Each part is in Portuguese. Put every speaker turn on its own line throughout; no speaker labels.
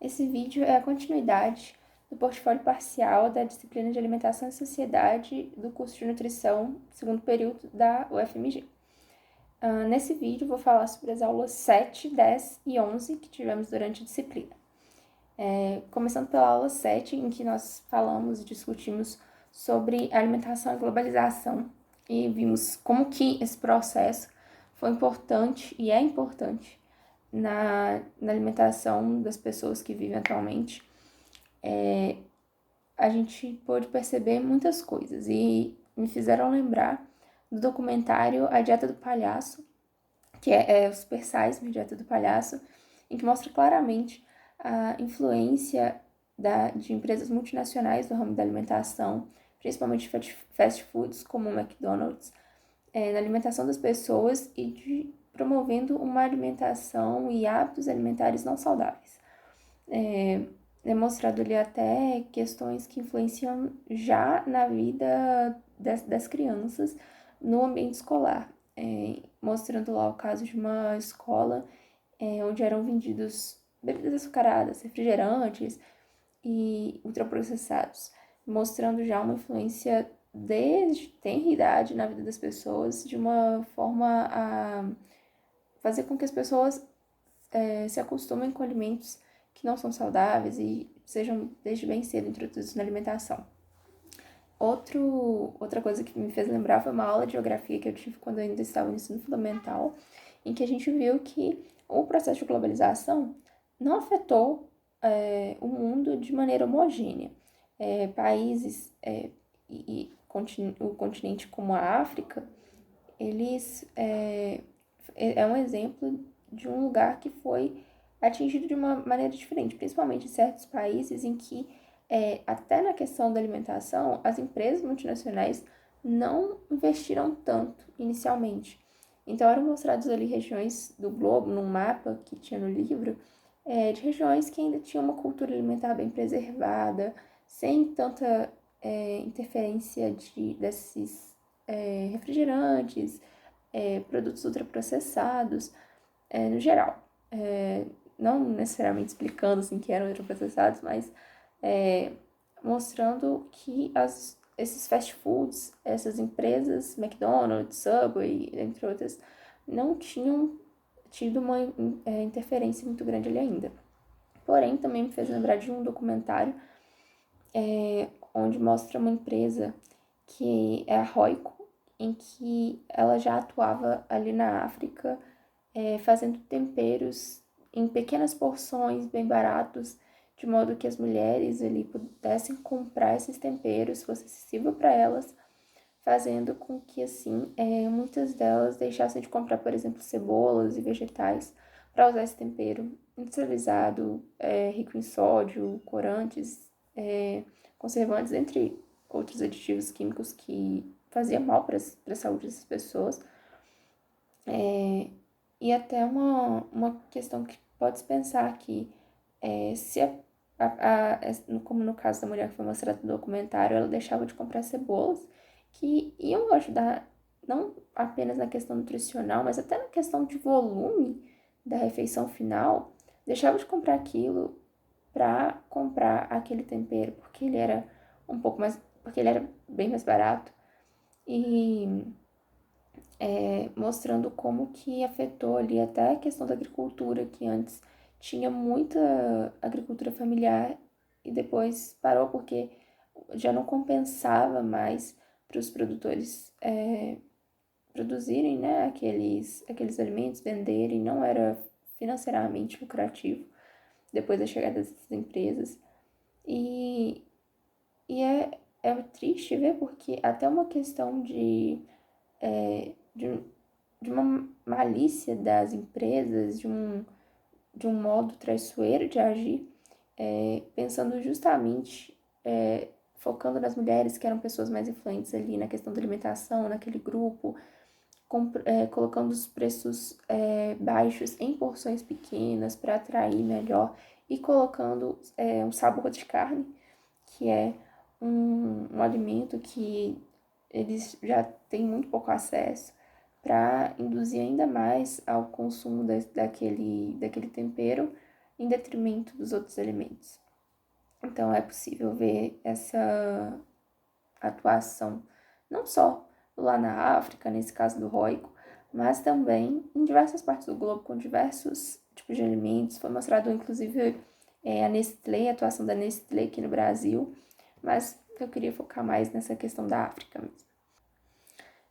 Esse vídeo é a continuidade do portfólio parcial da disciplina de Alimentação e Sociedade do curso de Nutrição, segundo período da UFMG. Nesse vídeo, vou falar sobre as aulas 7, 10 e 11 que tivemos durante a disciplina. Começando pela aula 7, em que nós falamos e discutimos sobre alimentação e globalização e vimos como que esse processo foi importante e é importante na alimentação das pessoas que vivem atualmente. A gente pôde perceber muitas coisas e me fizeram lembrar do documentário A Dieta do Palhaço, que é o Super Size Me, Dieta do Palhaço, em que mostra claramente a influência de empresas multinacionais do ramo da alimentação, principalmente fast foods como o McDonald's, na alimentação das pessoas e promovendo uma alimentação e hábitos alimentares não saudáveis. É mostrado ali até questões que influenciam já na vida das crianças no ambiente escolar, mostrando lá o caso de uma escola onde eram vendidos bebidas açucaradas, refrigerantes e ultraprocessados, mostrando já uma influência desde tenra idade na vida das pessoas, de uma forma a fazer com que as pessoas se acostumem com alimentos que não são saudáveis e sejam desde bem cedo introduzidos na alimentação. Outra coisa que me fez lembrar foi uma aula de geografia que eu tive quando eu ainda estava no ensino fundamental, em que a gente viu que o processo de globalização não afetou o mundo de maneira homogênea. Países e o continente como a África, eles é um exemplo de um lugar que foi atingido de uma maneira diferente, principalmente em certos países em que, até na questão da alimentação, as empresas multinacionais não investiram tanto inicialmente. Então, eram mostradas ali regiões do globo, num mapa que tinha no livro, de regiões que ainda tinham uma cultura alimentar bem preservada, sem tanta interferência desses refrigerantes, produtos ultraprocessados, no geral. Não necessariamente explicando assim, que eram ultraprocessados, mas mostrando que esses fast foods, essas empresas, McDonald's, Subway, entre outras, não tinham tido uma interferência muito grande ali ainda. Porém, também me fez lembrar de um documentário onde mostra uma empresa que é a Royco, em que ela já atuava ali na África, fazendo temperos em pequenas porções, bem baratos, de modo que as mulheres ali pudessem comprar esses temperos, fosse acessível para elas, fazendo com que, assim, muitas delas deixassem de comprar, por exemplo, cebolas e vegetais para usar esse tempero industrializado, rico em sódio, corantes, conservantes, entre outros aditivos químicos que faziam mal para a saúde dessas pessoas. E até uma questão que pode-se pensar que se como no caso da mulher que foi mostrada no documentário, ela deixava de comprar cebolas que iam ajudar não apenas na questão nutricional, mas até na questão de volume da refeição final, deixava de comprar aquilo para comprar aquele tempero, porque ele era porque ele era bem mais barato e mostrando como que afetou ali até a questão da agricultura, que antes tinha muita agricultura familiar e depois parou porque já não compensava mais para os produtores produzirem, né, aqueles alimentos, venderem, não era financeiramente lucrativo depois da chegada dessas empresas. E é triste ver porque até uma questão de uma malícia das empresas, de um modo traiçoeiro de agir, pensando justamente, focando nas mulheres que eram pessoas mais influentes ali na questão da alimentação, naquele grupo, colocando os preços baixos em porções pequenas para atrair melhor e colocando um sabor de carne, que é um alimento que eles já têm muito pouco acesso, para induzir ainda mais ao consumo daquele tempero em detrimento dos outros elementos. Então é possível ver essa atuação não só lá na África, nesse caso do róico, mas também em diversas partes do globo, com diversos tipos de alimentos. Foi mostrado, inclusive, a Nestlé, a atuação da Nestlé aqui no Brasil, mas eu queria focar mais nessa questão da África mesmo.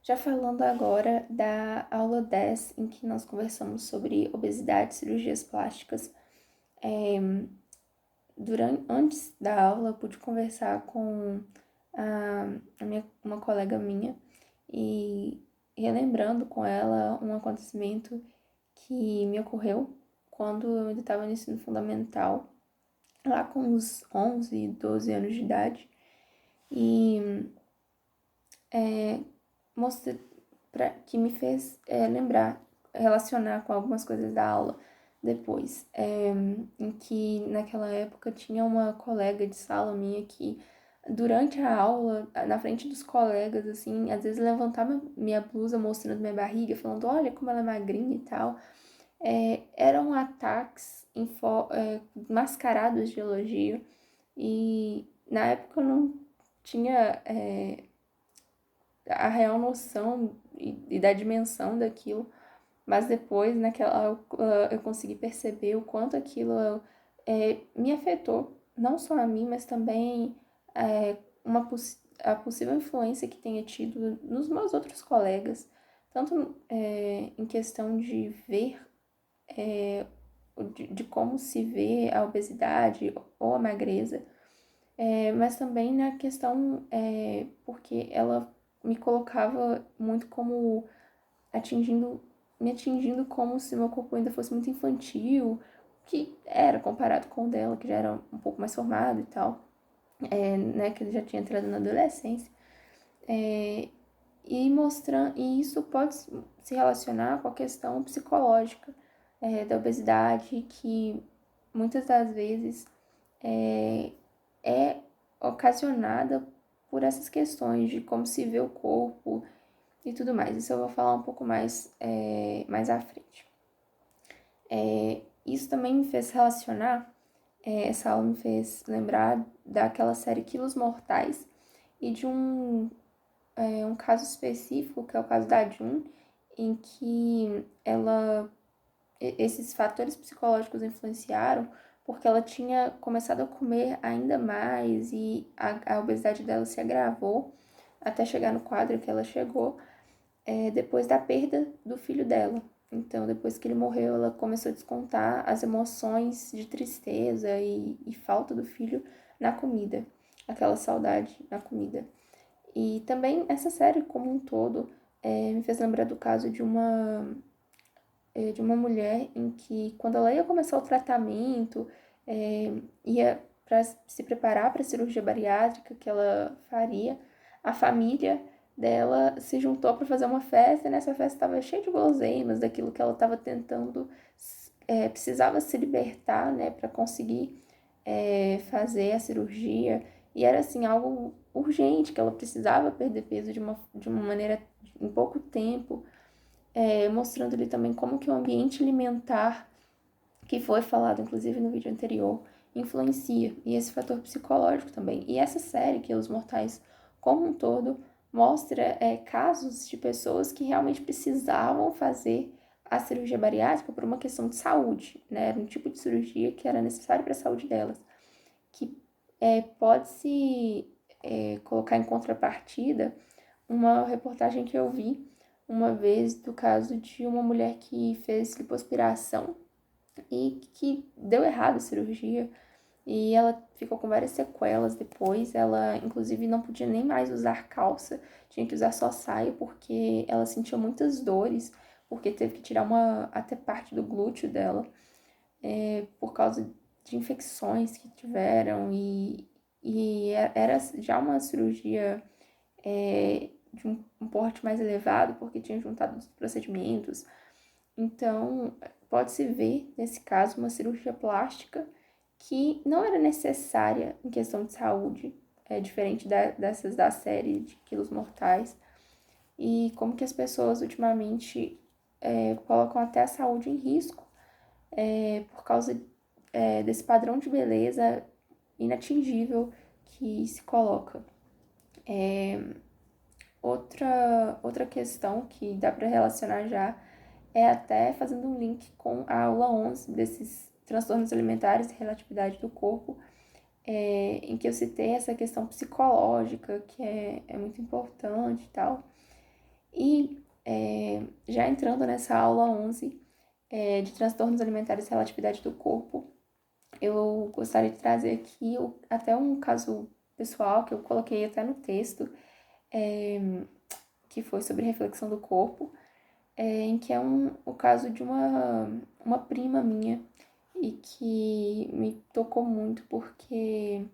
Já falando agora da aula 10, em que nós conversamos sobre obesidade e cirurgias plásticas, antes da aula eu pude conversar com uma colega minha e relembrando com ela um acontecimento que me ocorreu quando eu ainda estava no ensino fundamental, lá com uns 11, 12 anos de idade, e que me fez lembrar, relacionar com algumas coisas da aula depois, em que naquela época tinha uma colega de sala minha que durante a aula, na frente dos colegas, assim, às vezes levantava minha blusa mostrando minha barriga, falando, olha como ela é magrinha e tal. Eram ataques mascarados de elogio e na época eu não tinha a real noção e da dimensão daquilo, mas depois naquela eu consegui perceber o quanto aquilo me afetou, não só a mim, mas também a possível influência que tenha tido nos meus outros colegas, tanto em questão de ver, de como se vê a obesidade ou a magreza, mas também na questão porque ela me colocava muito como me atingindo como se meu corpo ainda fosse muito infantil, que era comparado com o dela, que já era um pouco mais formado e tal, né, que ele já tinha entrado na adolescência. E isso pode se relacionar com a questão psicológica da obesidade, que muitas das vezes é ocasionada por essas questões de como se vê o corpo e tudo mais. Isso eu vou falar um pouco mais à frente. Isso também me fez relacionar, essa aula me fez lembrar daquela série Quilos Mortais e de um caso específico, que é o caso da Jun, em que esses fatores psicológicos influenciaram porque ela tinha começado a comer ainda mais e a obesidade dela se agravou até chegar no quadro que ela chegou depois da perda do filho dela. Então, depois que ele morreu, ela começou a descontar as emoções de tristeza e falta do filho na comida, aquela saudade na comida. E também essa série como um todo me fez lembrar do caso de uma mulher em que, quando ela ia começar o tratamento, ia para se preparar para a cirurgia bariátrica que ela faria, a família dela se juntou para fazer uma festa, e nessa festa estava cheia de guloseimas daquilo que ela estava tentando, precisava se libertar, né, para conseguir fazer a cirurgia, e era assim algo urgente, que ela precisava perder peso de uma maneira em pouco tempo, mostrando ali também como que o ambiente alimentar, que foi falado inclusive no vídeo anterior, influencia, e esse fator psicológico também. E essa série, que é Os Mortais como um todo, mostra casos de pessoas que realmente precisavam fazer a cirurgia bariátrica por uma questão de saúde, né? Era um tipo de cirurgia que era necessário para a saúde delas, que pode-se colocar em contrapartida uma reportagem que eu vi uma vez do caso de uma mulher que fez lipoaspiração e que deu errado a cirurgia e ela ficou com várias sequelas depois. Ela, inclusive, não podia nem mais usar calça, tinha que usar só saia porque ela sentia muitas dores, porque teve que tirar até parte do glúteo dela por causa de infecções que tiveram e era já uma cirurgia de um porte mais elevado, porque tinha juntado os procedimentos. Então, pode-se ver, nesse caso, uma cirurgia plástica que não era necessária em questão de saúde, diferente dessas da série de Quilos Mortais, e como que as pessoas ultimamente colocam até a saúde em risco por causa desse padrão de beleza inatingível que se coloca. Outra questão que dá para relacionar já é até fazendo um link com a aula 11 desses transtornos alimentares e relatividade do corpo, em que eu citei essa questão psicológica, que é muito importante e tal. E já entrando nessa aula 11 de transtornos alimentares e relatividade do corpo, eu gostaria de trazer aqui até um caso pessoal que eu coloquei até no texto, que foi sobre reflexão do corpo, em que é o caso de uma prima minha e que me tocou muito porque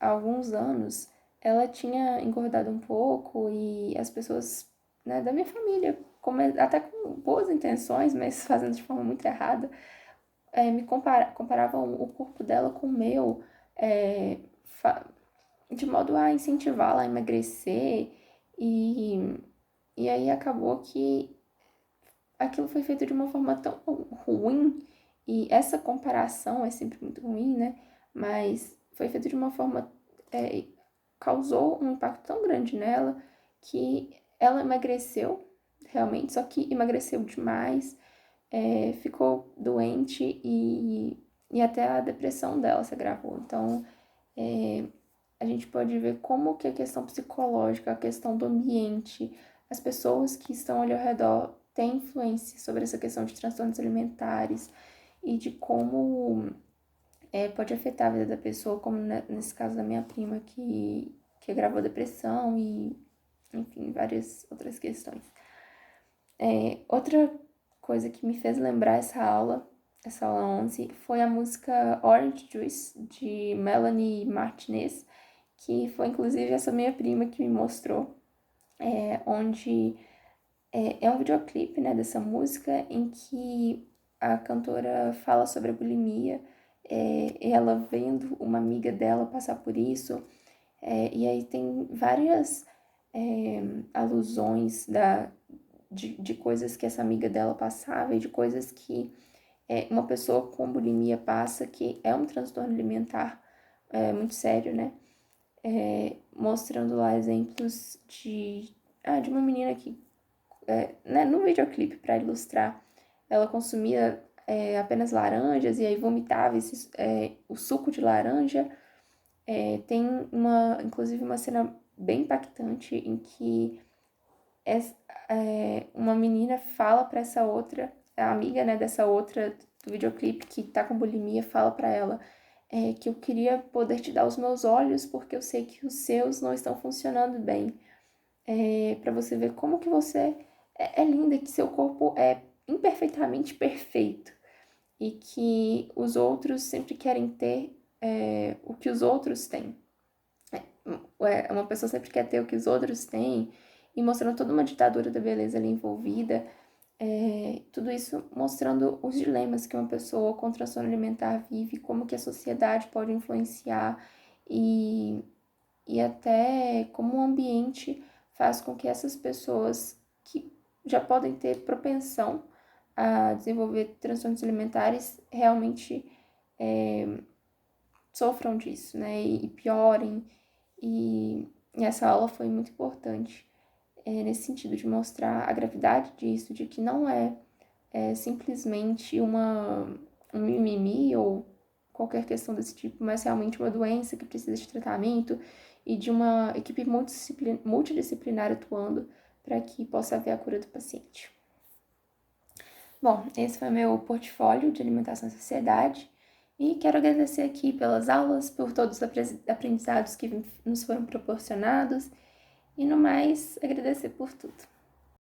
há alguns anos ela tinha engordado um pouco e as pessoas, né, da minha família, até com boas intenções, mas fazendo de forma muito errada, comparavam o corpo dela com o meu, de modo a incentivá-la a emagrecer, e aí acabou que aquilo foi feito de uma forma tão ruim, e essa comparação é sempre muito ruim, né? Mas foi feito de uma forma, causou um impacto tão grande nela, que ela emagreceu, realmente, só que emagreceu demais, ficou doente e até a depressão dela se agravou. Então, a gente pode ver como que a questão psicológica, a questão do ambiente, as pessoas que estão ali ao redor têm influência sobre essa questão de transtornos alimentares e de como pode afetar a vida da pessoa, como nesse caso da minha prima que agravou a depressão e, enfim, várias outras questões. Outra coisa que me fez lembrar essa aula 11, foi a música Orange Juice, de Melanie Martinez, que foi inclusive essa minha prima que me mostrou, onde é um videoclipe, né, dessa música em que a cantora fala sobre a bulimia, ela vendo uma amiga dela passar por isso, e aí tem várias alusões de coisas que essa amiga dela passava e de coisas que uma pessoa com bulimia passa, que é um transtorno alimentar muito sério, né? Mostrando lá exemplos de uma menina que, né, no videoclipe, para ilustrar, ela consumia apenas laranjas e aí vomitava o suco de laranja. Tem inclusive uma cena bem impactante em que uma menina fala para essa outra, a amiga, né, dessa outra do videoclipe que tá com bulimia, fala para ela que eu queria poder te dar os meus olhos porque eu sei que os seus não estão funcionando bem. Para você ver como que você é linda, que seu corpo é imperfeitamente perfeito e que os outros sempre querem ter o que os outros têm. Uma pessoa sempre quer ter o que os outros têm, e mostrando toda uma ditadura da beleza ali envolvida, tudo isso mostrando os dilemas que uma pessoa com transtorno alimentar vive, como que a sociedade pode influenciar e até como o ambiente faz com que essas pessoas que já podem ter propensão a desenvolver transtornos alimentares realmente sofram disso, né, e piorem. E essa aula foi muito importante nesse sentido de mostrar a gravidade disso, de que não é simplesmente um mimimi ou qualquer questão desse tipo, mas realmente uma doença que precisa de tratamento e de uma equipe multidisciplinar atuando para que possa haver a cura do paciente. Bom, esse foi meu portfólio de alimentação e sociedade e quero agradecer aqui pelas aulas, por todos os aprendizados que nos foram proporcionados e, no mais, agradecer por tudo.